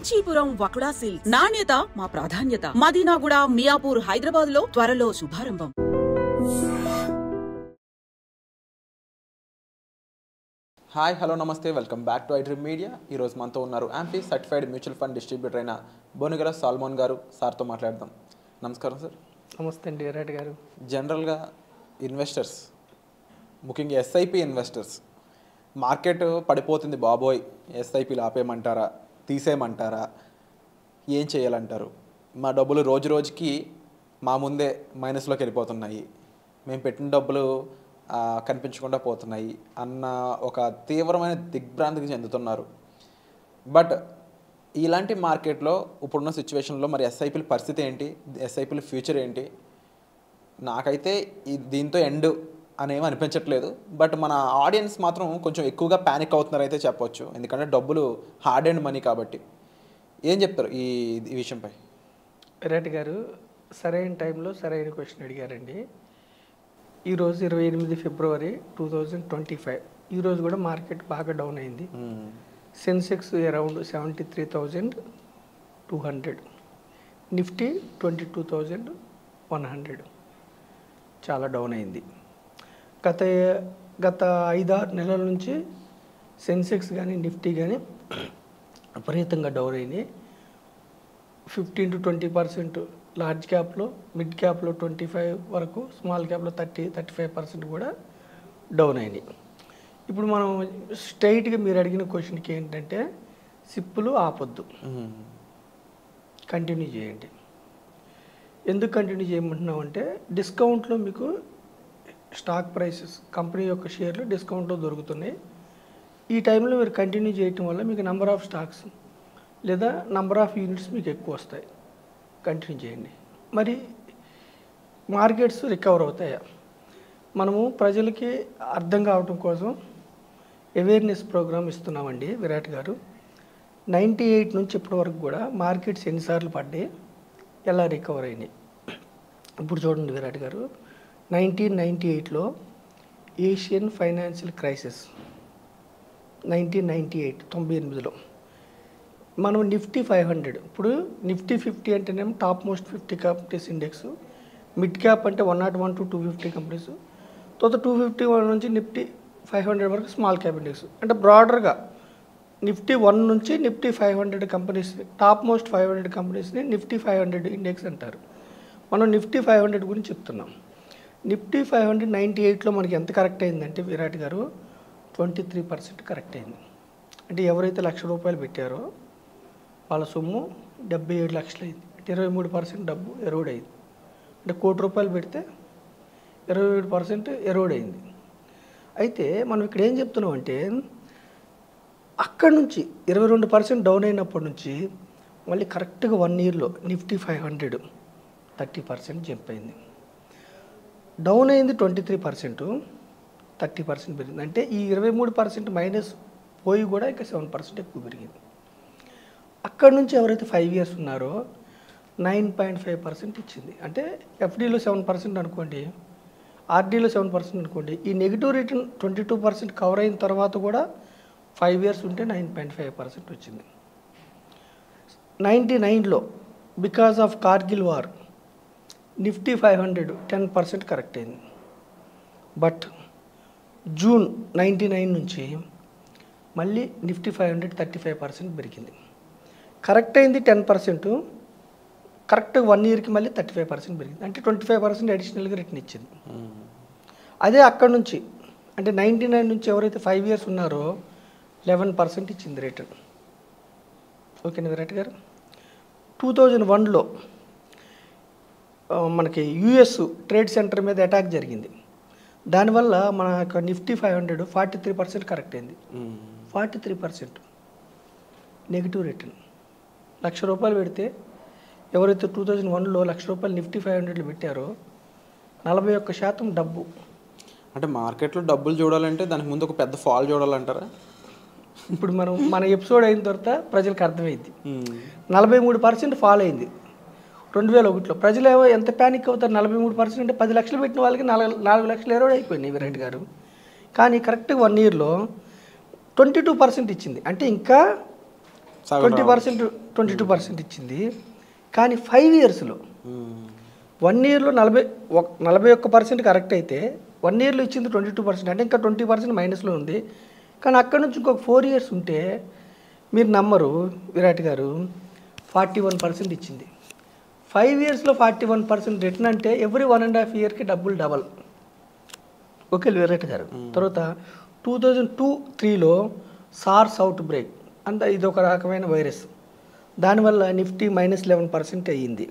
Kanchipuram వకుడా silks నాణ్యత మా ప్రాధాన్యత. మదీనాగూడ, మియాపూర్, హైదరాబాద్ లో త్వరలో శుభారంభం. హాయ్, హలో, నమస్తే, welcome back to iDream media. ఈరోజు మనతో ఉన్నారు amphi certified mutual fund distributor అయిన బోనిగల సాల్మోన్ గారు. సార్తో మాట్లాడదాం. నమస్కారం సార్. నమస్తే అండి రెడ్డి గారు. జనరల్గా ఇన్వెస్టర్స్, ముఖ్యంగా ఎస్ఐపి ఇన్వెస్టర్స్, మార్కెట్ పడిపోతుంది బాబోయ్, ఎస్ఐపీలు ఆపేయమంటారా, తీసేయమంటారా, ఏం చేయాలంటారు? మా డబ్బులు రోజు రోజుకి మా ముందే మైనస్లోకి వెళ్ళిపోతున్నాయి, మేము పెట్టిన డబ్బులు కనిపించకుండా పోతున్నాయి అన్న ఒక తీవ్రమైన దిగ్భ్రాంతికి చెందుతున్నారు. బట్ ఇలాంటి మార్కెట్లో ఇప్పుడున్న సిచ్యువేషన్లో మరి ఎస్ఐపీల పరిస్థితి ఏంటి, ఎస్ఐపీల ఫ్యూచర్ ఏంటి? నాకైతే దీంతో ఎండ్ అనేవి అనిపించట్లేదు. బట్ మన ఆడియన్స్ మాత్రం కొంచెం ఎక్కువగా ప్యానిక్ అవుతున్నారు అయితే చెప్పొచ్చు. ఎందుకంటే డబ్బులు హార్డ్ అండ్ మనీ కాబట్టి. ఏం చెప్తారు ఈ విషయంపై? రెడ్డి గారు సరైన టైంలో సరైన క్వశ్చన్ అడిగారండి. ఈరోజు 28 ఫిబ్రవరి 2025. ఈరోజు కూడా మార్కెట్ బాగా డౌన్ అయింది. సెన్సెక్స్ అరౌండ్ 73,200, నిఫ్టీ 22,100 చాలా డౌన్ అయింది. గత 5-6 నెలల నుంచి సెన్సెక్స్ కానీ నిఫ్టీ కానీ విపరీతంగా డౌన్ అయింది. 15 to 20% లార్జ్ క్యాప్లో, మిడ్ క్యాప్లో 25 వరకు, స్మాల్ క్యాప్లో 30-35% కూడా డౌన్ అయినాయి. ఇప్పుడు మనం స్ట్రైట్గా మీరు అడిగిన క్వశ్చన్కి ఏంటంటే, సిప్పులు ఆపొద్దు, కంటిన్యూ చేయండి. ఎందుకు కంటిన్యూ చేయమంటున్నాం అంటే, డిస్కౌంట్లో మీకు స్టాక్ ప్రైసెస్, కంపెనీ యొక్క షేర్లు డిస్కౌంట్లో దొరుకుతున్నాయి. ఈ టైంలో మీరు కంటిన్యూ చేయటం వల్ల మీకు నెంబర్ ఆఫ్ స్టాక్స్ లేదా నెంబర్ ఆఫ్ యూనిట్స్ మీకు ఎక్కువ వస్తాయి. కంటిన్యూ చేయండి. మరి మార్కెట్స్ రికవర్ అవుతాయా? మనము ప్రజలకి అర్థం కావటం కోసం అవేర్నెస్ ప్రోగ్రామ్ ఇస్తున్నామండి విరాట్ గారు. 98 నుంచి ఇప్పటి వరకు కూడా మార్కెట్స్ ఎన్నిసార్లు పడ్డాయి, ఎలా రికవర్ అయినాయి ఇప్పుడు చూడండి విరాట్ గారు. 1998లో ఏషియన్ ఫైనాన్షియల్ క్రైసిస్, 1998 98లో మనం నిఫ్టీ 500, ఇప్పుడు నిఫ్టీ 50 అంటేనేమో top most 50 companies index, mid cap అంటే 101 to 250 కంపెనీస్, తర్వాత 251 నుంచి నిఫ్టీ 500 వరకు స్మాల్ క్యాప్ ఇండెక్స్. అంటే బ్రాడర్గా నిఫ్టీ 1 నుంచి నిఫ్టీ 500 కంపెనీస్ని, టాప్ మోస్ట్ 500 కంపెనీస్ని నిఫ్టీ 500 ఇండెక్స్ అంటారు. మనం నిఫ్టీ 500 గురించి చెప్తున్నాం. నిఫ్టీ 500 98లో మనకి ఎంత కరెక్ట్ అయిందంటే విరాట్ గారు 23% కరెక్ట్ అయింది. అంటే ఎవరైతే ₹1,00,000 పెట్టారో వాళ్ళ సొమ్ము 77 లక్షలు అయింది. అంటే 23% డబ్బు ఎరోడ్ అయింది. అంటే ₹1,00,00,000 పెడితే 27% ఎరోడ్ అయింది. అయితే మనం ఇక్కడ ఏం చెప్తున్నాం అంటే, అక్కడి నుంచి 22% డౌన్ అయినప్పటి నుంచి మళ్ళీ కరెక్ట్గా 1 ఇయర్లో నిఫ్టీ 500 30% జంప్ అయింది. డౌన్ అయింది 23%, 30% పెరిగింది. అంటే ఈ 23% మైనస్ పోయి కూడా ఇంకా 7% ఎక్కువ పెరిగింది. అక్కడ నుంచి ఎవరైతే 5 ఇయర్స్ ఉన్నారో 9.5% ఇచ్చింది. అంటే ఎఫ్డీలో 7% అనుకోండి, ఆర్డీలో 7% అనుకోండి. ఈ నెగిటివ్ రిటర్న్ 22% కవర్ అయిన తర్వాత కూడా 5 ఇయర్స్ ఉంటే 9.5% వచ్చింది. 99లో because of Kargil war Nifty 500 10% correct అయింది. బట్ జూన్ 99 నుంచి మళ్ళీ నిఫ్టీ 500 35% పెరిగింది. కరెక్ట్ అయింది 10%, కరెక్ట్గా 1 ఇయర్కి మళ్ళీ 35% పెరిగింది. అంటే 25% అడిషనల్గా రిటర్న్ ఇచ్చింది. అదే అక్కడ నుంచి అంటే 99 నుంచి ఎవరైతే 5 ఇయర్స్ ఉన్నారో 11% ఇచ్చింది రిటర్న్. ఓకేనా విరాట్ గారు? 2001లో మనకి యుఎస్ ట్రేడ్ సెంటర్ మీద అటాక్ జరిగింది. దానివల్ల మన యొక్క నిఫ్టీ 500 43% కరెక్ట్ అయింది. 43% నెగిటివ్ రిటర్న్. ₹1,00,000 పెడితే ఎవరైతే 2001లో ₹1,00,000 నిఫ్టీ 500లో పెట్టారో 41% డబ్బు. అంటే మార్కెట్లో డబ్బులు చూడాలంటే దానికి ముందు ఒక పెద్ద ఫాల్ చూడాలంటారా? ఇప్పుడు మన ఎపిసోడ్ అయిన తర్వాత ప్రజలకు అర్థమైంది. 43% ఫాల్ అయింది 2001లో. ప్రజలు ఏమో ఎంత ప్యానిక్ అవుతారు? 43% అంటే 10 లక్షలు పెట్టిన వాళ్ళకి 4 లక్షలు ఎరోడ్ అయిపోయినాయి విరాట్ గారు. కానీ కరెక్ట్గా 1 ఇయర్లో 22% ఇచ్చింది. అంటే ఇంకా 20%, 22% ఇచ్చింది. కానీ 5 ఇయర్స్లో 1 ఇయర్లో 41% కరెక్ట్ అయితే 1 ఇయర్లో ఇచ్చింది 22%, అంటే ఇంకా 20% మైనస్లో ఉంది. కానీ అక్కడ నుంచి ఇంకొక 4 ఇయర్స్ ఉంటే మీరు నమ్మరు విరాట్ గారు, 41% ఇచ్చింది. 5 ఇయర్స్లో 41% రిటర్న్ అంటే ఎవ్రీ 1.5 ఇయర్కి డబుల్. ఓకే విరాట్ గారు. తర్వాత 2002-03లో సార్స్ అవుట్ బ్రేక్ అంత, ఇది ఒక రకమైన వైరస్, దానివల్ల నిఫ్టీ -11% అయ్యింది.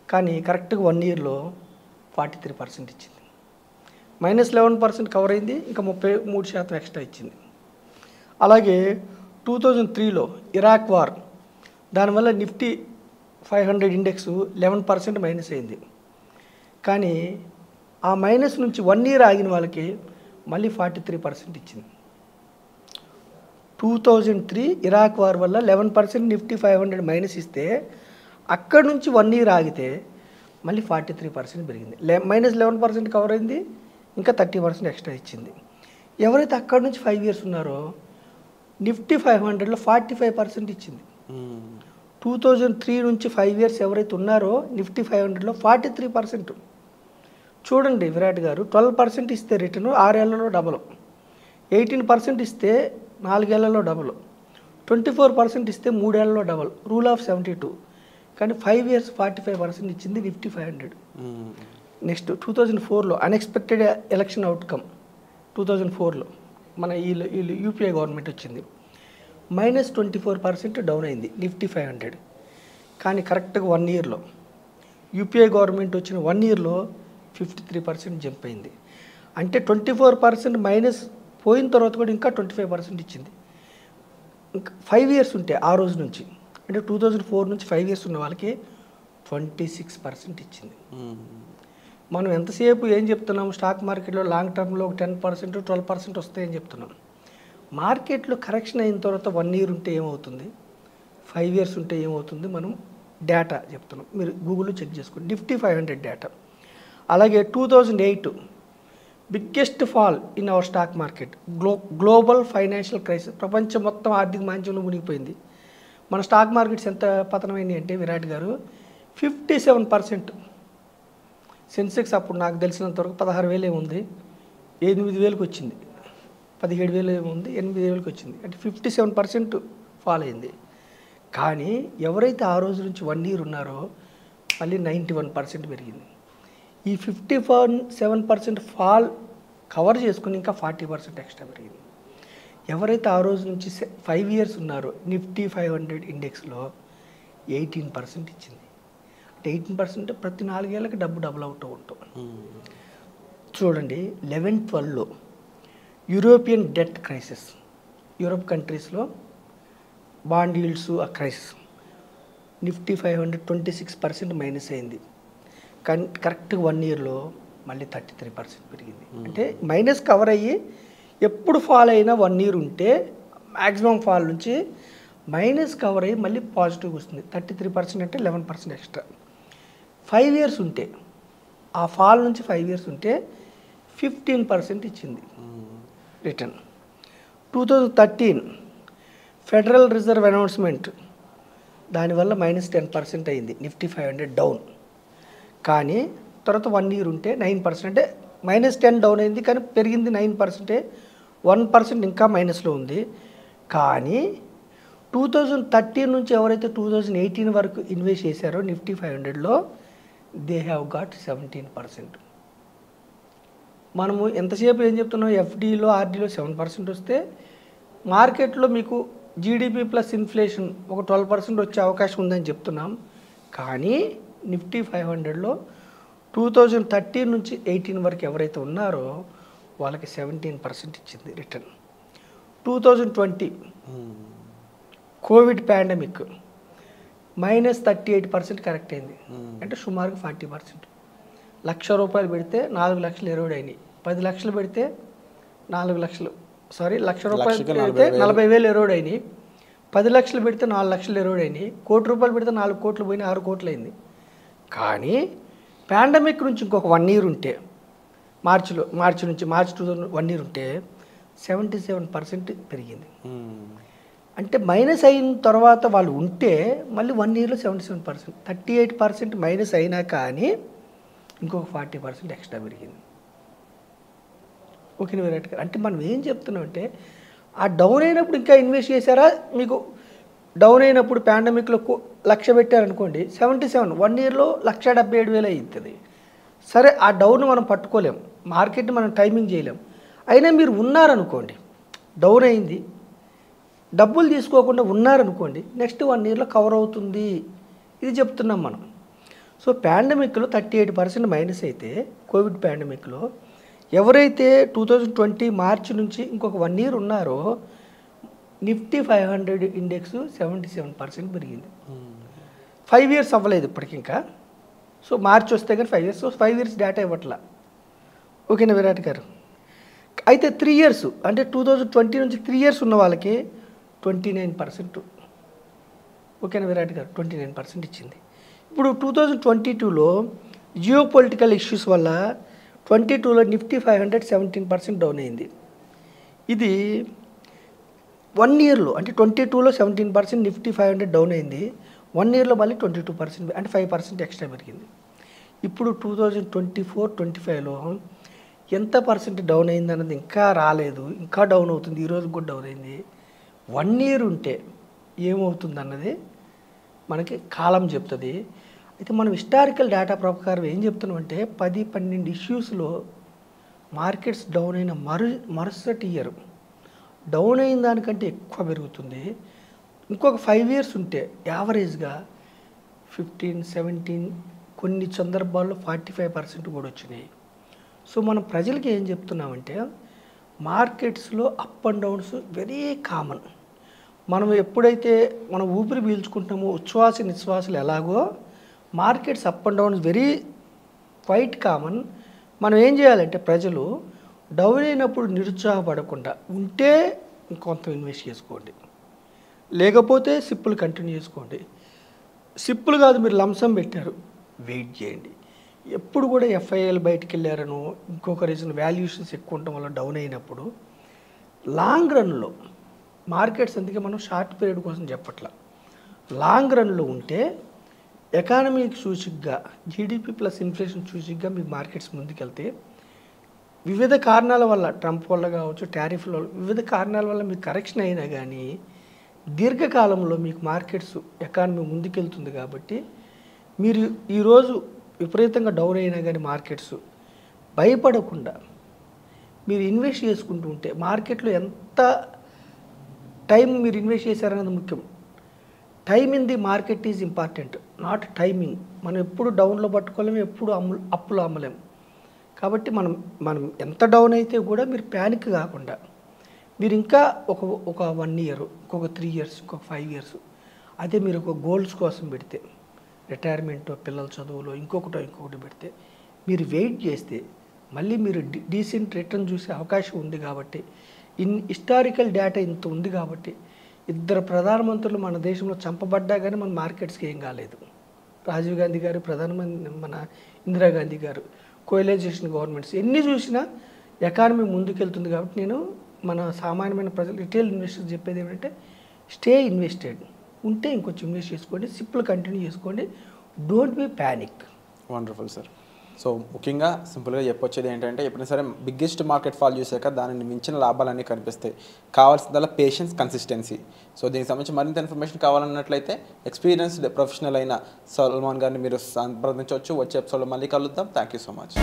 కానీ కరెక్ట్గా 1 ఇయర్లో 43% ఇచ్చింది. -11% కవర్ అయింది, ఇంకా 33% ఎక్స్ట్రా ఇచ్చింది. అలాగే 2003లో ఇరాక్ వార్, దానివల్ల నిఫ్టీ 500 ఇండెక్స్ 11% మైనస్ అయింది. కానీ ఆ మైనస్ నుంచి 1 ఇయర్ ఆగిన వాళ్ళకి మళ్ళీ 43% ఇచ్చింది. 2003 ఇరాక్ వార్ వల్ల 11% నిఫ్టీ 500 మైనస్ ఇస్తే అక్కడ నుంచి 1 ఇయర్ ఆగితే మళ్ళీ 43% పెరిగింది. -11% కవర్ అయింది, ఇంకా 30% ఎక్స్ట్రా ఇచ్చింది. ఎవరైతే అక్కడ నుంచి 5 ఇయర్స్ ఉన్నారో నిఫ్టీ 500లో 45% ఇచ్చింది. 2003 నుంచి 5 ఇయర్స్ ఎవరైతే ఉన్నారో నిఫ్టీ 500లో 43%. చూడండి విరాట్ గారు, 12% ఇస్తే రిటర్న్ 6 ఏళ్లలో డబల్, 18% ఇస్తే 4 ఏళ్లలో డబల్, 24% ఇస్తే 3 ఏళ్లలో డబల్, రూల్ ఆఫ్ 72. కానీ 5 ఇయర్స్ 45% ఇచ్చింది నిఫ్టీ 500. నెక్స్ట్ 2004లో అన్ఎక్స్పెక్టెడ్ ఎలక్షన్ అవుట్కమ్, 2004లో మన వీళ్ళు యూపీఏ గవర్నమెంట్ వచ్చింది, -24% డౌన్ అయింది నిఫ్టీ 500. కానీ కరెక్ట్గా 1 ఇయర్లో యూపీఏ గవర్నమెంట్ వచ్చిన 1 ఇయర్లో 53% జంప్ అయింది. అంటే 24% మైనస్ పోయిన తర్వాత కూడా ఇంకా 25% ఇచ్చింది. ఇంకా 5 ఇయర్స్ ఉంటే ఆ రోజు నుంచి, అంటే 2004 నుంచి 5 ఇయర్స్ ఉన్న వాళ్ళకి 26% ఇచ్చింది. మనం ఎంతసేపు ఏం చెప్తున్నాం, స్టాక్ మార్కెట్లో లాంగ్ టర్మ్లో 10%, 12% వస్తాయని చెప్తున్నాం. మార్కెట్లో కరెక్షన్ అయిన తర్వాత 1 ఇయర్ ఉంటే ఏమవుతుంది, 5 ఇయర్స్ ఉంటే ఏమవుతుంది, మనం డేటా చెప్తున్నాం. మీరు గూగుల్లో చెక్ చేసుకోండి, నిఫ్టీ 500 డేటా. అలాగే 2008 biggest fall in our stock market, global financial crisis, ప్రపంచం మొత్తం ఆర్థిక మాంద్యంలో మునిగిపోయింది. మన స్టాక్ మార్కెట్స్ ఎంత పతనమైంది అంటే విరాట్ గారు 57%. సెన్సెక్స్ అప్పుడు నాకు తెలిసినంతవరకు 16,000 ఏముంది, 8,000కి వచ్చింది, 17,000 ఏముంది, 8,000కి వచ్చింది, అంటే 57% ఫాల్ అయింది. కానీ ఎవరైతే ఆ రోజు నుంచి 1 ఇయర్ ఉన్నారో మళ్ళీ 91% పెరిగింది. ఈ 57% ఫాల్ కవర్ చేసుకుని ఇంకా 40% ఎక్స్ట్రా పెరిగింది. ఎవరైతే ఆ రోజు నుంచి 5 ఇయర్స్ ఉన్నారో నిఫ్టీ 500 ఇండెక్స్లో 18% ఇచ్చింది. అంటే 18% ప్రతి 4 ఏళ్ళకి డబుల్ అవుతూ ఉంటాం. చూడండి 11-12లో యూరోపియన్ డెట్ క్రైసిస్, యూరోప్ కంట్రీస్లో బాండ్ ఈల్డ్స్ ఆ క్రైసిస్, నిఫ్టీ 500 26% మైనస్ అయింది. కానీ కరెక్ట్గా 1 ఇయర్లో మళ్ళీ 33% పెరిగింది. అంటే మైనస్ కవర్ అయ్యి ఎప్పుడు ఫాల్ అయినా 1 ఇయర్ ఉంటే మ్యాక్సిమం ఫాల్ నుంచి మైనస్ కవర్ అయ్యి మళ్ళీ పాజిటివ్ వస్తుంది. 33% అంటే 11% ఎక్స్ట్రా. 5 ఇయర్స్ ఉంటే, ఆ ఫాల్ నుంచి 5 ఇయర్స్ ఉంటే 15% ఇచ్చింది రిటర్న్. 2013 ఫెడరల్ రిజర్వ్ అనౌన్స్మెంట్, దానివల్ల -10% అయింది నిఫ్టీ 500 డౌన్. కానీ తర్వాత 1 ఇయర్ ఉంటే 9%, అంటే -10 డౌన్ అయింది కానీ పెరిగింది 9%, 1% ఇంకా మైనస్లో ఉంది. కానీ 2013 నుంచి ఎవరైతే 2018 వరకు ఇన్వెస్ట్ చేశారో నిఫ్టీ 500లో దే హ్యావ్ గాట్ 17%. మనము ఎంతసేపు ఏం చెప్తున్నాం, ఎఫ్డీలో ఆర్డీలో 7% వస్తే మార్కెట్లో మీకు జీడిపి ప్లస్ ఇన్ఫ్లేషన్ ఒక 12% వచ్చే అవకాశం ఉందని చెప్తున్నాం. కానీ నిఫ్టీ 500లో 2013 నుంచి 18 వరకు ఎవరైతే ఉన్నారో వాళ్ళకి 17% ఇచ్చింది రిటర్న్. 2020 కోవిడ్ పాండమిక్ -38% కరెక్ట్ అయింది, అంటే సుమారుగా 40%. ₹1,00,000 పెడితే 4 లక్షలు ఎరోడ్ అయినాయి, 10 లక్షలు పెడితే 4 లక్షలు, సారీ ₹1,00,000 పెడితే 40,000 ఎరోడ్ అయినాయి, 10 లక్షలు పెడితే 4 లక్షలు ఎరోడ్ అయినాయి, ₹1,00,000 పెడితే 4 కోట్లు పోయినాయి, 6 కోట్లు అయింది. కానీ పాండమిక్ నుంచి ఇంకొక 1 ఇయర్ ఉంటే, మార్చి 2001 ఇయర్ ఉంటే 77% పెరిగింది. అంటే మైనస్ అయిన తర్వాత వాళ్ళు ఉంటే మళ్ళీ 1 ఇయర్లో 77%, 38% మైనస్ అయినా కానీ ఇంకొక 40% ఎక్స్ట్రా పెరిగింది. ఓకేనా విరాట్ గారు? అంటే మనం ఏం చెప్తున్నాం అంటే ఆ డౌన్ అయినప్పుడు ఇంకా ఇన్వెస్ట్ చేశారా? మీకు డౌన్ అయినప్పుడు పాండమిక్లో 1,00,000 పెట్టారనుకోండి, 77 1 ఇయర్లో 1,77,000 అవుతుంది. సరే, ఆ డౌన్ మనం పట్టుకోలేం, మార్కెట్ని మనం టైమింగ్ చేయలేం. అయినా మీరు ఉన్నారనుకోండి, డౌన్ అయింది, డబ్బులు తీసుకోకుండా ఉన్నారనుకోండి, నెక్స్ట్ 1 ఇయర్లో కవర్ అవుతుంది. ఇది చెప్తున్నాం మనం. సో పాండమిక్లో 38% మైనస్ అయితే, కోవిడ్ పాండమిక్లో ఎవరైతే 2020 మార్చి నుంచి ఇంకొక 1 ఇయర్ ఉన్నారో నిఫ్టీ 500 ఇండెక్స్ 77% పెరిగింది. 5 ఇయర్స్ అవ్వలేదు ఇప్పటికి ఇంకా. సో మార్చి వస్తే కానీ 5 ఇయర్స్. సో 5 ఇయర్స్ డేటా ఇవ్వట్లా. ఓకేనా విరాట్ గారు? అయితే 3 ఇయర్స్ అంటే 2020 నుంచి 3 ఇయర్స్ ఉన్న వాళ్ళకి 29%. ఓకేనా విరాట్ గారు? 29% ఇచ్చింది. ఇప్పుడు 2022లో జియో పొలిటికల్ ఇష్యూస్ వల్ల 22లో నిఫ్టీ 500 17% డౌన్ అయింది. ఇది 1 ఇయర్లో అంటే 22లో 17% నిఫ్టీ 500 డౌన్ అయింది. 1 ఇయర్లో మళ్ళీ 22% అంటే 5% ఎక్స్ట్రా పెరిగింది. ఇప్పుడు 2024-25లో ఎంత పర్సెంట్ డౌన్ అయింది అన్నది ఇంకా రాలేదు, ఇంకా డౌన్ అవుతుంది. ఈరోజు కూడా డౌన్ అయింది. 1 ఇయర్ ఉంటే ఏమవుతుంది అన్నది మనకి కాలం చెప్తుంది. అయితే మనం హిస్టారికల్ డేటా ప్రకారం ఏం చెప్తున్నామంటే 10-12 ఇష్యూస్లో మార్కెట్స్ డౌన్ అయిన మరుసటి ఇయర్ డౌన్ అయిన దానికంటే ఎక్కువ పెరుగుతుంది. ఇంకొక 5 ఇయర్స్ ఉంటే యావరేజ్గా 15-17 కొన్ని సందర్భాల్లో 45% కూడా వచ్చినాయి. సో మనం ప్రజలకి ఏం చెప్తున్నామంటే మార్కెట్స్లో up and downs very common. మనం ఎప్పుడైతే మనం ఊపిరి పీల్చుకుంటామో ఉచ్ఛ్వాస నిశ్వాసాలు ఎలాగో markets up and downs very quite common. మనం ఏం చేయాలంటే ప్రజలు డౌన్ అయినప్పుడు నిరుత్సాహపడకుండా ఉంటే ఇంకొంత ఇన్వెస్ట్ చేసుకోండి, లేకపోతే సిప్పులు కంటిన్యూ చేసుకోండి. సిప్పులు కాదు, మీరు లంసం పెట్టారు, వెయిట్ చేయండి. ఎప్పుడు కూడా ఎఫ్ఐఎల్ బయటికి వెళ్ళారనో ఇంకొక రీజన్ వాల్యుయేషన్స్ ఎక్కువ ఉండటం వల్ల డౌన్ అయినప్పుడు లాంగ్ రన్లో మార్కెట్స్, అందుకే మనం షార్ట్ పీరియడ్ కోసం చెప్పట్లా, లాంగ్ రన్లో ఉంటే ఎకానమీకి సూచికగా జీడిపి ప్లస్ ఇన్ఫ్లేషన్ సూచికగా మీ మార్కెట్స్ ముందుకెళ్తే వివిధ కారణాల వల్ల, ట్రంప్ వల్ల కావచ్చు, టారిఫ్ల వల్ల, వివిధ కారణాల వల్ల మీకు కరెక్షన్ అయినా కానీ దీర్ఘకాలంలో మీకు మార్కెట్స్ ఎకానమీ ముందుకెళ్తుంది. కాబట్టి మీరు ఈరోజు విపరీతంగా డౌన్ అయినా కానీ మార్కెట్స్ భయపడకుండా మీరు ఇన్వెస్ట్ చేసుకుంటూ ఉంటే మార్కెట్లో ఎంత టైం మీరు ఇన్వెస్ట్ చేశారన్నది ముఖ్యం. Time in the market is important, not timing. మనం ఎప్పుడు డౌన్లో పట్టుకోలేము, ఎప్పుడు అప్పులో అమ్మలేము. కాబట్టి మనం ఎంత డౌన్ అయితే కూడా మీరు ప్యానిక్ కాకుండా మీరు ఇంకా ఒక 1 ఇయర్, ఇంకొక 3 ఇయర్స్, ఇంకొక 5 ఇయర్స్, అదే మీరు ఒక గోల్స్ కోసం పెడితే, రిటైర్మెంట్, పిల్లల చదువులో ఇంకొకటి పెడితే మీరు వెయిట్ చేస్తే మళ్ళీ మీరు డీసెంట్ రిటర్న్ చూసే అవకాశం ఉంది. కాబట్టి హిస్టారికల్ డేటా ఇంత ఉంది. కాబట్టి 2 ప్రధానమంత్రులు మన దేశంలో చంపబడ్డా కానీ మన మార్కెట్స్కి ఏం కాలేదు. రాజీవ్ గాంధీ గారు, ప్రధానమంత్రి మన ఇందిరాగాంధీ గారు, కోయలైజేషన్ గవర్నమెంట్స్, ఎన్ని చూసినా ఎకానమీ ముందుకెళ్తుంది. కాబట్టి నేను మన సామాన్యమైన ప్రజలు, రిటైల్ ఇన్వెస్టర్స్ చెప్పేది ఏమంటే స్టే ఇన్వెస్టెడ్. ఉంటే ఇంకొంచెం ఇన్వెస్ట్ చేసుకోండి, సిప్పులు కంటిన్యూ చేసుకోండి, don't be panic. Wonderful sir. So ముఖ్యంగా సింపుల్గా చెప్పొచ్చేది ఏంటంటే ఎప్పుడైనా సరే బిగ్గెస్ట్ మార్కెట్ ఫాల్ చూసాక దానిని మించిన లాభాలన్నీ కనిపిస్తాయి. కావాల్సిందల్లా పేషెన్స్, కన్సిస్టెన్సీ. సో దీనికి సంబంధించి మరింత ఇన్ఫర్మేషన్ కావాలన్నట్లయితే ఎక్స్పీరియన్స్డ్ ప్రొఫెషనల్ అయిన సల్మాన్ గారిని మీరు సంప్రదించవచ్చు. వచ్చే ఎపిసోడ్లో మళ్ళీ కలుద్దాం. Thank you so much.